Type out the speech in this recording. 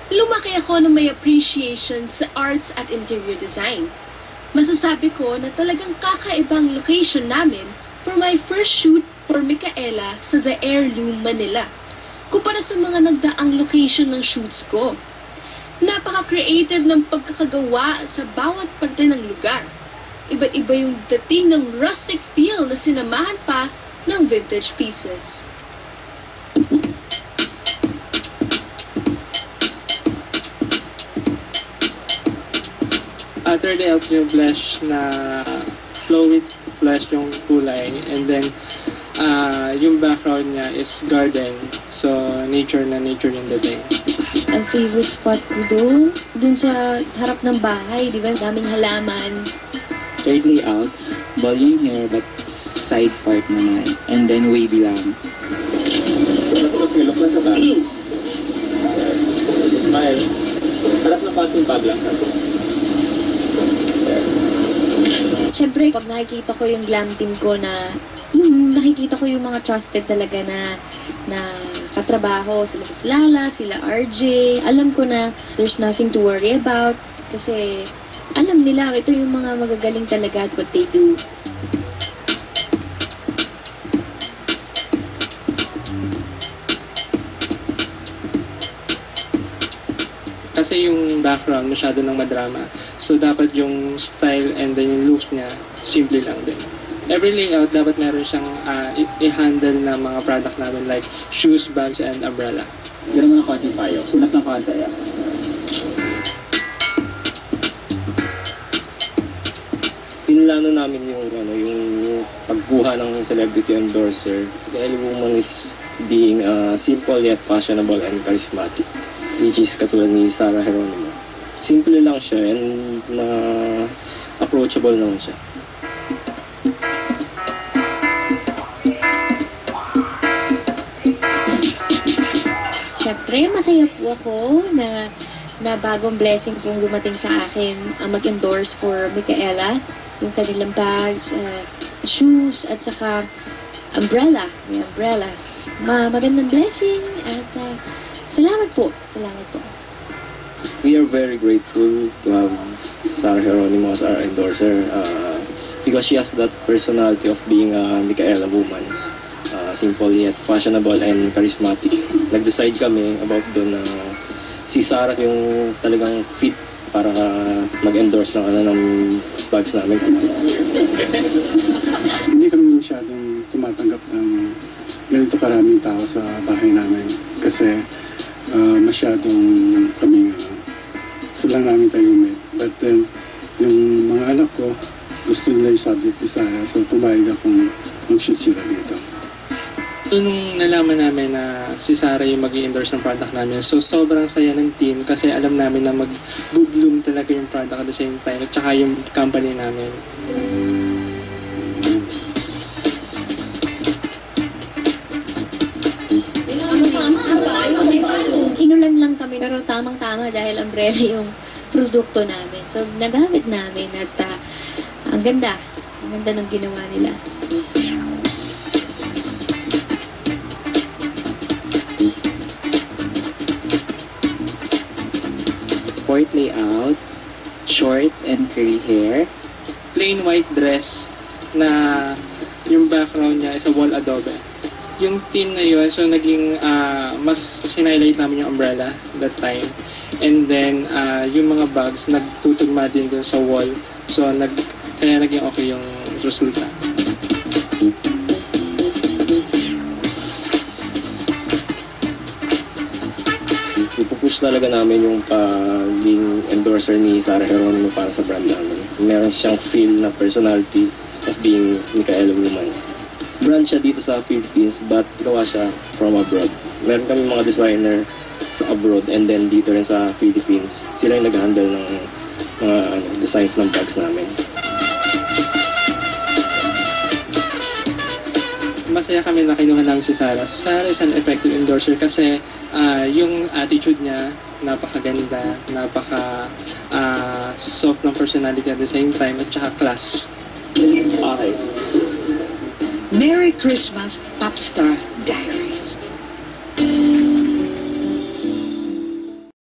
lumaki ako na may appreciation sa arts at interior design. Masasabi ko na talagang kakaibang location namin for my first shoot for Micaela sa The Heirloom, Manila, kumpara sa mga nagdaang location ng shoots ko. Napaka-creative ng pagkakagawa sa bawat parte ng lugar. Iba't iba yung dating ng rustic feel na sinamahan pa ng vintage pieces. Third layout yung blush na flow with flash yung kulay, and then yung background niya is garden, so nature yung dating. Ang favorite spot ko dun sa harap ng bahay, di ba? Daming halaman. Third layout, ball yung hair but side part naman, and then wavy lang. Look lang sa bag. Smile. Harap na pating bag lang. Siyempre, pag nakikita ko yung glam team ko nakikita ko yung mga trusted talaga na katrabaho, sila Lala, sila RJ. Alam ko na there's nothing to worry about kasi alam nila ito yung mga magagaling talaga at what they do. Kasi yung background masyado ng madrama. So dapat yung style and then yung look niya, simple lang din. Every layout dapat meron siyang i-handle na mga product namin like shoes, bags, and umbrella. Ganun mo ng konti tayo. Sulat ng konti. Pinlano namin yung pagkuha ng celebrity endorser. The Heirloom Woman is being simple yet fashionable and charismatic, which is katulad ni Sarah Geronimo. Simple lang siya and approachable lang siya. Siyempre, masaya po ako na bagong blessing pong dumating sa akin ang mag-endorse for Micaela, yung kanilang bags, shoes, at saka umbrella. May umbrella. Magandang blessing at salamat po. Salamat po. We are very grateful to have Sarah Geronimo as our endorser because she has that personality of being a Micaela woman. Simple yet fashionable and charismatic. Nag-decide kami about doon na si Sarah yung talagang fit para mag-endorse ng bags namin. Hindi kami masyadong tumatanggap ng ganito karaming tao sa bahay namin kasi masyadong kaming lang namin tahimik. But then, yung mga anak ko, gusto nila yung subject si Sarah, so pumayag akong mag-shoot sila dito. Nung nalaman namin na si Sarah yung mag-i-endorse ng product namin, so sobrang saya ng team kasi alam namin na mag-bloom talaga yung product at the same time at saka yung company namin. Inulan lang kami pero tamang-tama dahil umbrella yung produkto namin. So nagamit namin at ang ganda ng ginawa nila. Fourth layout, short and curly hair. Plain white dress na yung background niya is a wall adobe. Yung team na yun, so naging mas sinhighlight namin yung umbrella that time. And then yung mga bags nagtutugma din dun sa wall. So kaya naging okay yung resulta. Ipupush talaga namin yung paging endorser ni Sarah Geronimo para sa brand namin. Meron siyang feel na personality of being Micaela Woman. Brand siya dito sa Philippines but gawa siya from abroad. Meron kami mga designer sa abroad and then dito rin sa Philippines. Sila yung nag-handle ng mga designs ng bags namin. Masaya kami na kinuha namin si Sarah. Sarah is an effective endorser kasi yung attitude niya napakaganda, soft ng personality at the same time at saka class. Okay. Merry Christmas, Popstar Diary.